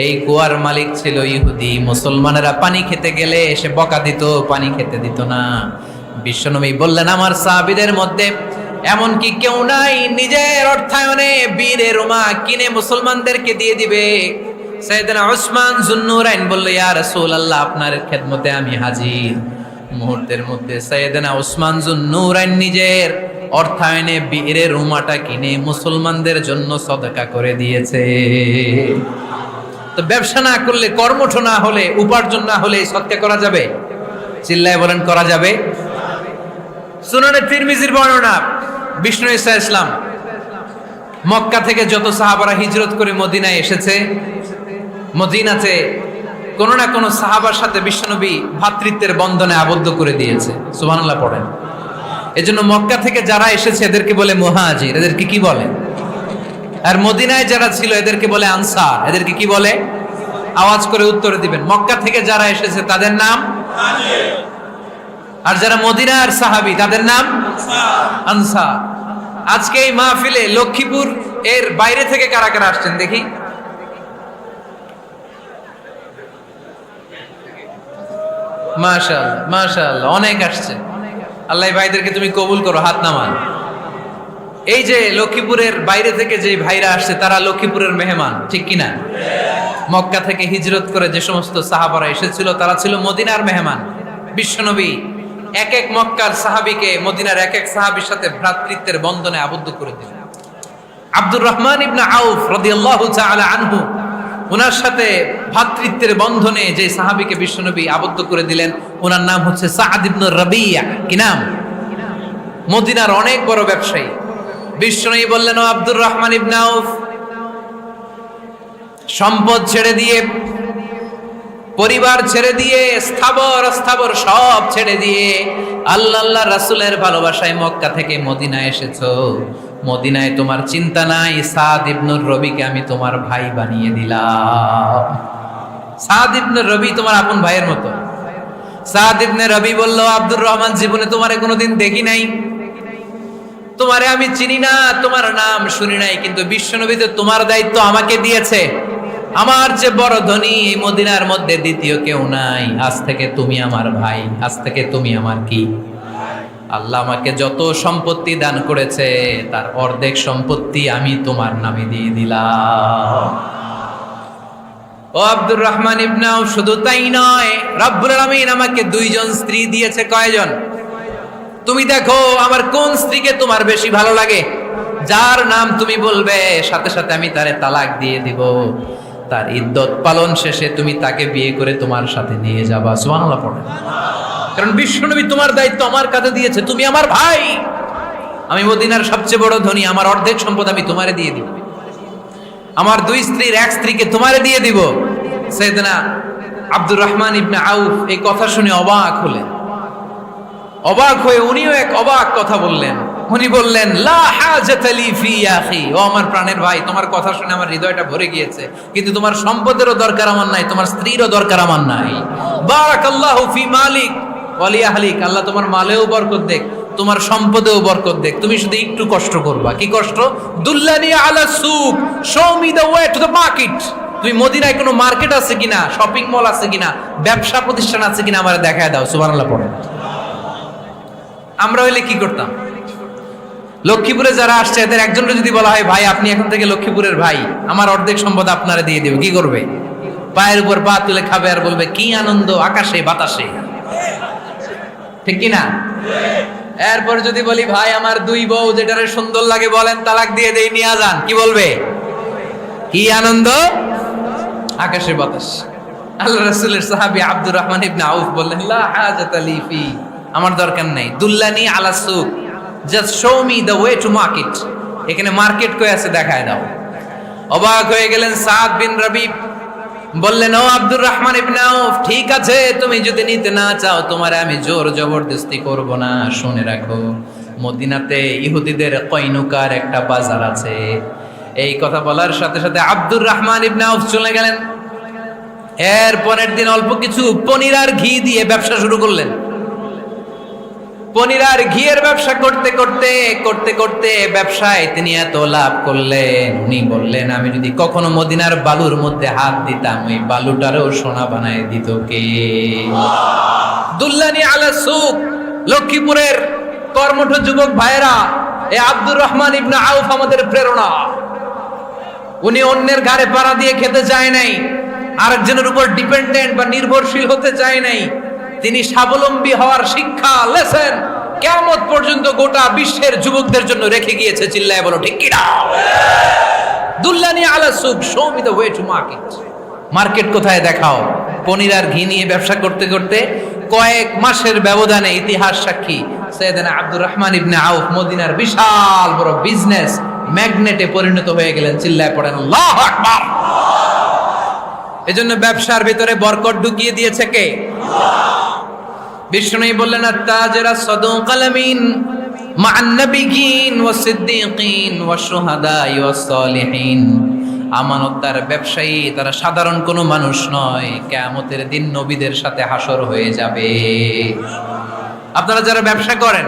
এই কুয়ার মালিক ছিল ইহুদি। মুসলমানেরা পানি খেতে গেলে এসে বকা দিত, পানি খেতে দিত না। বিশ্বনবী বললেন, আমার সাহাবীদের মধ্যে এমন কি কেউ নাই নিজের অর্থায়নে বীরে রুমা কিনে মুসলমানদেরকে দিয়ে দিবে? সাইয়েদনা উসমান যুন্নুরাইন বলল, ইয়া রাসূলুল্লাহ, আপনার খেদমতে আমি হাজির। মুহূর্তের মধ্যে সাইয়েদনা উসমান যুন্নুরাইন নিজের অর্থায়নে বীরে রুমাটা কিনে মুসলমানদের জন্য সদকা করে দিয়েছে। তো ব্যবসা না করলে, কর্মঠ না হলে, উপার্জন না হলে সদকা করা যাবে? চিল্লায় বলেন, করা যাবে? সুনানে তিরমিজির বর্ণনা, বিষ্ণু ঈসা ইসলাম মক্কা থেকে যত সাহাবারা হিজরত করে মদিনায় এসেছে, মদিনাতে কোন না কোন সাহাবার সাথে বিশ্বনবী ভ্রাতৃত্বের বন্ধনে আবদ্ধ করে দিয়েছে। সুবহানাল্লাহ পড়েন। এজন্য মক্কা থেকে যারা এসেছে এদেরকে বলে মুহাজির, এদেরকে কি বলে? আর মদিনায় যারা ছিল এদেরকে বলে আনসার, এদেরকে কি বলে? আওয়াজ করে উত্তরে দিবেন। মক্কা থেকে যারা এসেছে তাদের নাম মুহাজির, আর যারা মদিনার সাহাবী তাদের নাম আনসার। আজকে এই মাহফিলে লক্ষ্মীপুর এর বাইরে থেকে কারা কারা আসছেন দেখি? মাশাআল্লাহ মাশাআল্লাহ, অনেক আসছে। আল্লাহ এই ভাইদেরকে তুমি কবুল করো, হাত নামান। এই যে লক্ষ্মীপুরের বাইরে থেকে যে ভাইরা আসছে তারা লক্ষ্মীপুরের মেহমান, ঠিক কিনা? মক্কা থেকে হিজরত করে যে সমস্ত সাহাবারা এসেছিল তারা ছিল মদিনার মেহমান। বিশ্বনবী এক এক মক্কার সাহাবীকে মদিনার এক এক সাহাবীর সাথে ভ্রাতৃত্বের বন্ধনে আবদ্ধ করে দিলেন। আব্দুর রহমান ইবনে আউফ রাদিয়াল্লাহু তাআলা আনহু, ওনার সাথে ভ্রাতৃত্বের বন্ধনে যে সাহাবীকে বিশ্বনবী আবদ্ধ করে দিলেন ওনার নাম হচ্ছে সাআদ ইবনে রাবিয়া। কি নাম? মদিনার অনেক বড় ব্যবসায়ী। বিশ্বনবী বললেন, ও আব্দুর রহমান ইবনে আউফ, সম্পদ ছেড়ে দিয়ে, পরিবার ছেড়ে দিয়ে, স্থাবর অস্থাবর সব ছেড়ে দিয়ে আল্লাহ রাসূলের ভালোবাসায় মক্কা থেকে মদিনায় এসেছো। মদিনায় তোমার চিন্তা নাই, সাদ ইবনুর রবিকে আমি তোমার ভাই বানিয়ে দিলাম। সাদ ইবনে রবি তোমার আপন ভাইয়ের মতো। সাদ ইবনে রবি বলল, আব্দুর রহমান, জীবনে তোমারে কোনোদিন দেখি নাই, তোমারে আমি চিনি না, তোমার নাম শুনি নাই, কিন্তু বিশ্বনবী তো তোমার দায়িত্ব আমাকে দিয়েছে। আমার যে বড় ধনী এই মদিনার মধ্যে দ্বিতীয় কেউ নাই। আজ থেকে তুমি আমার ভাই, আজ থেকে তুমি আমার কি? আল্লাহ আমাকে যত সম্পত্তি দান করেছে তার অর্ধেক সম্পত্তি আমি তোমার নামে দিয়ে দিলাম। ও আব্দুর রহমান ইবনে আউফ, শুধু তাই নয়, রব্বুল আলামিন আমাকে দুইজন স্ত্রী দিয়েছে। কয়জন? তুমি দেখো আমার কোন স্ত্রীকে তোমার বেশি ভালো লাগে, যার নাম তুমি বলবে সাথে সাথে আমি তারে তালাক দিয়ে দিব। তার ইদ্যত পালন শেষে তুমি তাকে বিয়ে করে তোমার সাথে নিয়ে যাবা। সুবহানাল্লাহ পড়ে। কারণ বিশ্বনবী তোমার দায়িত্ব আমার কাছে দিয়েছে, তুমি আমার ভাই। আমি মদিনার সবচেয়ে বড় ধনী, আমার অর্ধেক সম্পদ আমি তোমারে দিয়ে দিব। আমার দুই স্ত্রীর এক স্ত্রীকে তোমারে দিয়ে দিব। সাইয়েদনা আব্দুর রহমান ইবনে আউফ এই কথা শুনে অবাক হলেন। অবাক হয়ে উনিও এক অবাক কথা বললেন। উনি বললেন, লা হাজাতা লি ফি আখি, ও আমার প্রাণের ভাই, তোমার কথা শুনে আমার হৃদয়টা ভরে গিয়েছে, কিন্তু তোমার সম্পদেরও দরকার আমার নাই, তোমার স্ত্রীরও দরকার আমার নাই। বারাকাল্লাহু ফি মালিক ওয়া লি আহলিক, আল্লাহ তোমার মালেও বরকত দেখ, তোমার সম্পদেও বরকত দেখ। তুমি শুধু একটু কষ্ট করবা। কি কষ্ট? দুল্লানি আলা সুক, show me the way to the market. তুমি মদিনায় কোনো মার্কেট আছে কিনা, শপিং মল আছে কিনা, ব্যবসা প্রতিষ্ঠান আছে কিনা আমারে দেখায় দাও। সুবহানাল্লাহ পড়ে। আমরা হইলে কি করতাম? লক্ষ্মীপুরে যারা আসছে এদের একজনকে যদি বলা হয়, ভাই আপনি এখন থেকে লক্ষ্মীপুরের ভাই, আমার অর্ধেক সম্পদ আপনারে দিয়ে দেব, কি করবে? পায়ের উপর পা তুলে খাবে আর বলবে, কি আনন্দ আকাশে বাতাসে, ঠিক কিনা? এরপর যদি বলি, ভাই আমার দুই বউ যেটারে সুন্দর লাগে বলেন তালাক দিয়ে দেই, নিয়ে যান, কি বলবে? কি আনন্দ আকাশে বাতাস। আল্লাহ রাসূলের সাহাবী আব্দুর রহমান ইবনে আউফ বললেন, লা হাজাতা লি ফি, আমার দরকার নাই। দুল্লানি আলা সুক, just show me the way to market. এখানে মার্কেট কই আছে দেখায় দাও। অবাক হয়ে গেলেন সাদ বিন রবি, বললেন, ও আব্দুর রহমান ইবনে আউফ, ঠিক আছে, তুমি যদি নিতে না চাও তোমারে আমি জোর জবরদস্তি করব না। শুনে রাখো, মদিনাতে ইহুদিদের কয়নুকার একটা বাজার আছে। এই কথা বলার সাথে সাথে আব্দুর রহমান ইবনে আউফ চলে গেলেন। এর পরের দিন অল্প কিছু পনির আর ঘি দিয়ে ব্যবসা শুরু করলেন। পনির আর ঘিয়ের ব্যবসা করতে করতে করতে করতে ব্যবসায় তিনি এত লাভ করলেন, উনি বললেন, আমি যদি কখনো মদিনার বালুর মধ্যে হাত দিতাম ওই বালুটারও সোনা বানায় দিত কে? দুল্লানি আলা সুক। লক্ষ্মীপুরের কর্মঠ যুবক ভাইরা, এ আব্দুর রহমান ইবনে আউফ আমাদের প্রেরণা। উনি অন্যের ঘাড়ে পাড়া দিয়ে খেতে চায় নাই, আরেকজনের উপর ডিপেন্ডেন্ট বা নির্ভরশীল হতে চায় নাই। তিনি স্বাবলম্বী হওয়ার শিক্ষা, লেসন কিয়ামত পর্যন্ত গোটা বিশ্বের যুবকদের জন্য রেখে গিয়েছে। চিল্লায় বলো ঠিক কিনা? দুল্লানি আলা সুক, show me the way to market. Market কোথায় দেখাও। পনির আর ঘি নিয়ে ব্যবসা করতে করতে কয়েক মাসের ব্যবধানে ইতিহাস সাক্ষী সাইয়েদনা আব্দুর রহমান ইবনে আউফ মদিনার বিশাল বড় বিজনেস ম্যাগনেটে পরিণত হয়ে গেলেন। চিল্লায় পড়েন আল্লাহু আকবার। এজন্য ব্যবসার ভিতরে বরকত ঢুকিয়ে দিয়েছে কে? বিষ্ণু বললেন, আত-তাজিরা সাদুকাল আমিন মা'আন নাবিয়্যিন ওয়াস সিদ্দীকিন ওয়াশ শুহাদাই ওয়াস সালিহিন। আমানতদার ব্যবসায়ী তারা সাধারণ কোনো মানুষ নয়, কিয়ামতের দিন নবীদের সাথে হাসর হয়ে যাবে। আপনারা যারা ব্যবসা করেন,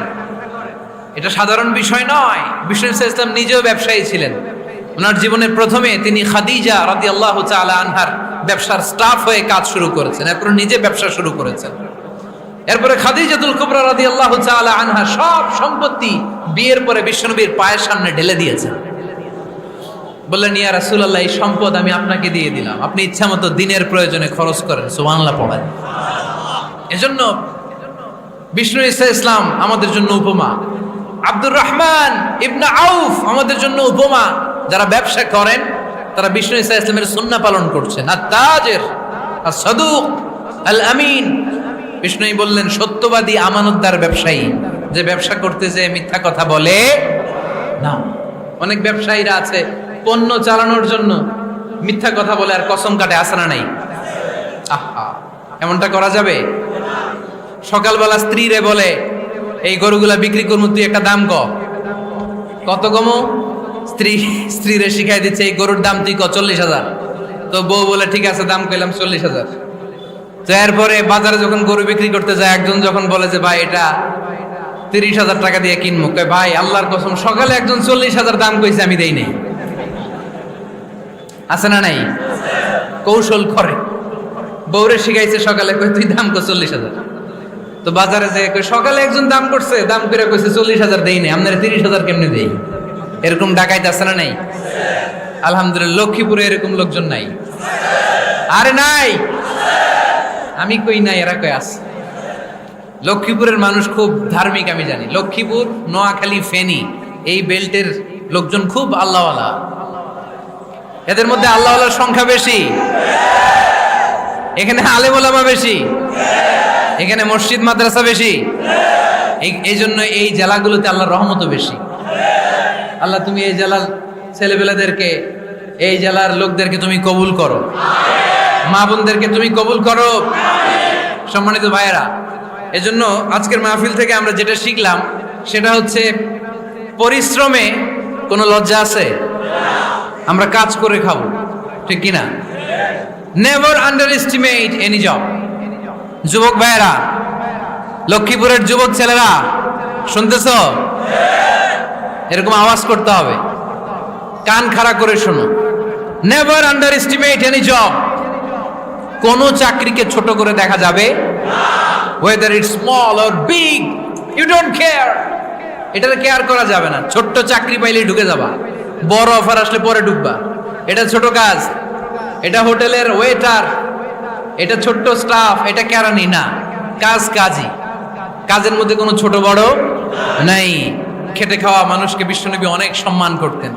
এটা সাধারণ বিষয় নয়। বিষ্ণু সাল্লাল্লাহু আলাইহি ওয়াসাল্লাম নিজেও ব্যবসায়ী ছিলেন। ওনার জীবনের প্রথমে তিনি খাদিজা রাদিয়াল্লাহু তাআলা আনহার ব্যবসার স্টাফ হয়ে কাজ শুরু করেছেন, এরপর নিজে ব্যবসা শুরু করেছেন। এরপরে খাদিজাতুল কুবরা রাদিয়াল্লাহু তাআলা আনহা সব সম্পত্তি বিয়ের পরে বিশ্বনবীর পায়ের সামনে ঢেলে দিয়েছেন। বললেন, ইয়া রাসূলুল্লাহ, এই সম্পদ আমি আপনাকে দিয়ে দিলাম, আপনি ইচ্ছামতো দিনের প্রয়োজনে খরচ করেন। সুবহানাল্লাহ পড়েন। এজন্য বিষ্ণু ঈসা ইসলাম আমাদের জন্য উপমা, আব্দুর রহমান ইবনে আউফ আমাদের জন্য উপমা। যারা ব্যবসা করেন তারা বিষ্ণু ঈসা ইসলামের সুন্নাহ পালন করছেন। আত-তাজির আস-সাদুক আল-আমিন, বিষ্ণুই বললেন সত্যবাদী আমানতদার ব্যবসায়ী, যে ব্যবসা করতে যে মিথ্যা কথা বলে না। অনেক ব্যবসায়ীরা আছে পণ্য চালানোর জন্য মিথ্যা কথা বলে আর কসম কাটে, আছে না নাই? আহা, এমনটা করা যাবে? সকালবেলা স্ত্রীরে বলে, এই গরুগুলা বিক্রি করবো, তুই একটা দাম কত কমো? স্ত্রীরে শিখাই দিচ্ছে, এই গরুর দাম তুই 40,000। তো বউ বলে, ঠিক আছে, দাম কইলাম 40,000। তো এরপরে বাজারে যখন গরু বিক্রি করতে যায়, একজন যখন বলে যে ভাই এটা 30,000 টাকা দিয়ে কিনবো, কয় ভাই আল্লাহর কসম সকালে একজন 40,000 দাম কইছে, আমি দেই নাই। আছে না নাই? কৌশল করে। বউরে শিখাইছে সকালে, কই তুই দাম কর 40,000। তো বাজারে যে সকালে একজন দাম করছে, দাম করে কইছে 40,000 দেই নাই, আপনারা 30,000 কেমনে দেই? এরকম ডাকাইত আছে না নাই? আলহামদুলিল্লাহ লক্ষ্মীপুরে এরকম লোকজন নাই। আরে নাই, আমি কই নাই, এরা কই আছে। লক্ষ্মীপুরের মানুষ খুব ধার্মিক, আমি জানি। লক্ষ্মীপুর, নোয়াখালী, ফেনী এই বেল্টের লোকজন খুব আল্লাহওয়ালা। এদের মধ্যে আল্লাহওয়ালার সংখ্যা বেশি, এখানে আলেম ওলামা বেশি, এখানে মসজিদ মাদ্রাসা বেশি। এই জন্য এই জেলাগুলোতে আল্লাহর রহমতও বেশি। আল্লাহ তুমি এই জেলার ছেলেবেলাদেরকে, এই জেলার লোকদেরকে তুমি কবুল করো, মা বোনদেরকে তুমি কবুল করো। সম্মানিত ভাইয়েরা, এজন্য আজকের মাহফিল থেকে আমরা যেটা শিখলাম সেটা হচ্ছে পরিশ্রমে কোনো লজ্জা আছে? আমরা কাজ করে খাবো, ঠিক কিনা? Never under estimate any job. যুবক ভাইয়েরা, লক্ষ্মীপুরের যুবক ছেলেরা শুনতেছ? এরকম আওয়াজ করতে হবে, কান খাড়া করে শোনো। Never under estimate any job. কোন চাকরিকে ছোট করে দেখা যাবে whether it's small or big, you don't care. এটার কেয়ার করা যাবে না। ছোট্ট চাকরি পাইলে ঢুকে যাবা, বড় অফার আসলে পরে ঢুকবা। এটা ছোট কাজ, এটা হোটেলের ওয়েটার, এটা ছোট্ট স্টাফ, এটা কেরানি না। কাজ কাজই, কাজের মধ্যে কোনো ছোট বড় নাই। খেটে খাওয়া মানুষকে বিশ্বনবী অনেক সম্মান করতেন।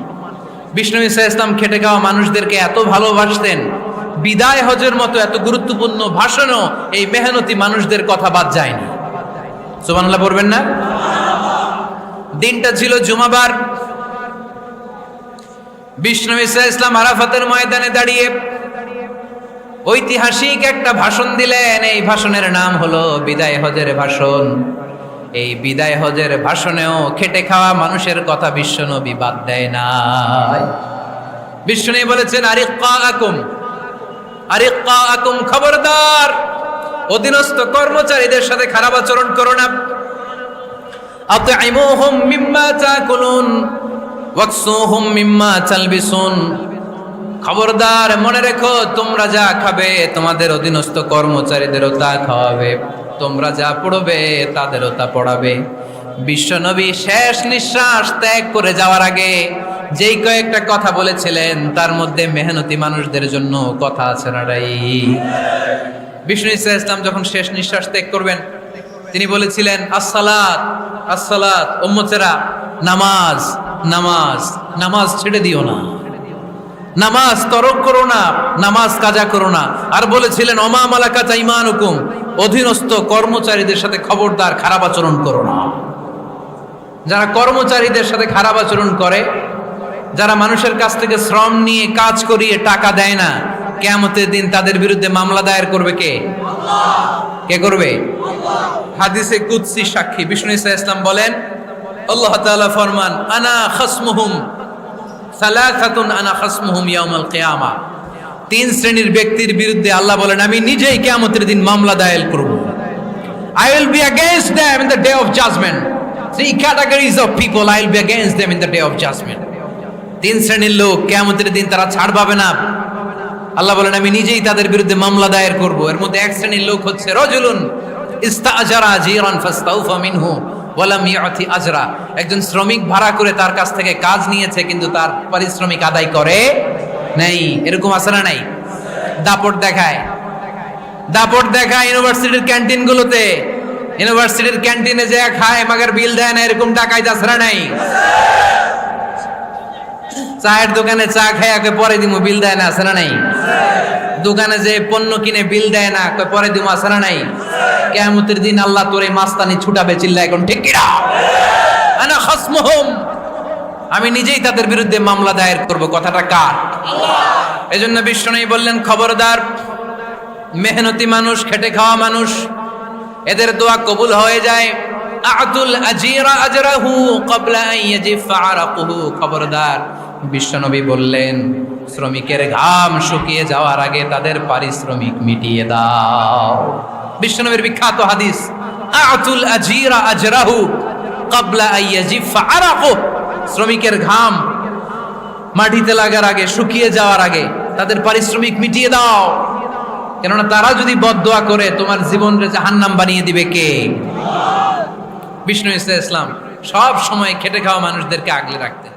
বিষ্ণু ঈসা ইসলাম খেটে খাওয়া মানুষদেরকে এত ভালোবাসতেন, বিদায় হজের মতো এত গুরুত্বপূর্ণ ভাষণও এই মেহনতি মানুষদের কথা বাদ যায়নি। সুবহানাল্লাহ পড়বেন না? দিনটা ছিল জুমাবার। বিষ্ণু ঈসা ইসলাম আরাফাতের ময়দানে দাঁড়িয়ে ঐতিহাসিক একটা ভাষণ দিলেন। এই ভাষণের নাম হলো বিদায় হজের ভাষণ। এই বিদায় হজের ভাষণেও খেটে খাওয়া মানুষের কথা বিশ্বনবী বাদ দেয় নাই। বিশ্বনবী বলেছেন, আরিক্কাকুম, খবরদার, অধীনস্থ কর্মচারীদের সাথে খারাপ আচরণ করো না। আতঈমুহুম মিম্মা তাকুলুন ওয়াকসুহুম মিম্মা তালবিসুন। খবরদার, মনে রেখো, তোমরা যা খাবে তোমাদের অধীনস্থ কর্মচারীদেরও তা খাওয়াবে, তোমরা যা পড়বে তাদেরও তা পড়াবে। বিশ্বনবী শেষ নিঃশ্বাস ত্যাগ করে যাওয়ার আগে যেই কয়েকটা কথা বলেছিলেন তার মধ্যে মেহনতি মানুষদের জন্য কথা আছে না রাই? বিষ্ণু ঈসা ইসলাম যখন শেষ নিঃশ্বাস ত্যাগ করবেন, তিনি বলেছিলেন, আসসালাত আসসালাত, উম্মতেরা, নামাজ নামাজ, নামাজ ছেড়ে দিও না, নামাজ তরক করো না, নামাজ কাজা করো না। আর বলেছিলেন, ওমা মালাকাত আইমানুকুম, অধীনস্থ কর্মচারীদের সাথে খবরদার খারাপ আচরণ করো না। যারা কর্মচারীদের সাথে খারাপ আচরণ করে, যারা মানুষের কাছ থেকে শ্রম নিয়ে কাজ করিয়ে টাকা দেয় না, কিয়ামতের দিন তাদের বিরুদ্ধে মামলা দায়ের করবে কে? কে করবে? হাদিসে কুদসি সাক্ষী বিষ্ণু ঈসা ইসলাম বলেন, আল্লাহ তাআলা ফরমান, আনা খাসমুহুম সালাসাতুন আনা খাসমুহুম ইয়াউমাল কিয়ামা। তিন শ্রেণীর ব্যক্তির বিরুদ্ধে আল্লাহ বলেন, আমি নিজেই কিয়ামতের দিন মামলা দায়ের করব। I will be against them in the day of judgment. Three categories of people, I will be against them in the day of judgment. তিন শ্রেণীর লোক কিয়ামতের দিন তারা ছাড় পাবে না। আল্লাহ বলেন, আমি নিজেই তাদের বিরুদ্ধে মামলা দায়ের করব। এর মধ্যে এক শ্রেণীর লোক হচ্ছে রজুলুন ইস্তাআজারা আজীরান ফাস্তাউফা মিনহু ওয়া লাম ইউতি আজরা, একজন শ্রমিক ভাড়া করে তার কাছ থেকে কাজ নিয়েছে কিন্তু তার পারিশ্রমিক আদায় করে নাই। এরকম আছে না নাই? দাপট দেখায় ইউনিভার্সিটির ক্যান্টিনগুলোতে, ইউনিভার্সিটির ক্যান্টিনে যে খায় মাগার বিল দেয় না, এরকম টাকায় যাচ্ছে নাই? চায়ের দোকানে চা খায় পরে দিমু, বিল দেয় না, আছে না নাই? দোকানে যে পণ্য কিনে বিল দেয় না, পরে দিমু, আছে না নাই? কিয়ামতের দিন আল্লাহ তোরে মাস্তানি ছুটাবে, চিল্লা এখন ঠিক কিনা? আনা খাসমুহুম, আমি নিজেই তাদের বিরুদ্ধে মামলা দায়ের করব। কথাটা কার? আল্লাহ। এজন্য বিশ্বনবী বললেন, খবরদার, মেহনতি মানুষ, খেটে খাওয়া মানুষ, এদের দোয়া কবুল হয়ে যায়। আতুল আজীরা আজরাহু ক্বাবলা আন ইয়াজিফা আরাকুহু, খবরদার, বিশ্বনবী বললেন, শ্রমিকের ঘাম শুকিয়ে যাওয়ার আগে তাদের পারিশ্রমিক মিটিয়ে দাও। বিশ্বনবীর বিখ্যাত হাদিস, আতুল আজীরা আজরাহু ক্বাবলা আন ইয়াজিফা আরাকুহু, শ্রমিকের ঘাম মাটিতে লাগার আগে, শুকিয়ে যাওয়ার আগে তাদের পারিশ্রমিক মিটিয়ে দাও। কেননা তারা যদি বদদোয়া করে তোমার জীবনকে জাহান্নাম বানিয়ে দিবে কে? বিষ্ণু ইসলাম সব সময় খেটে খাওয়া মানুষদেরকে আগলে রাখতেন।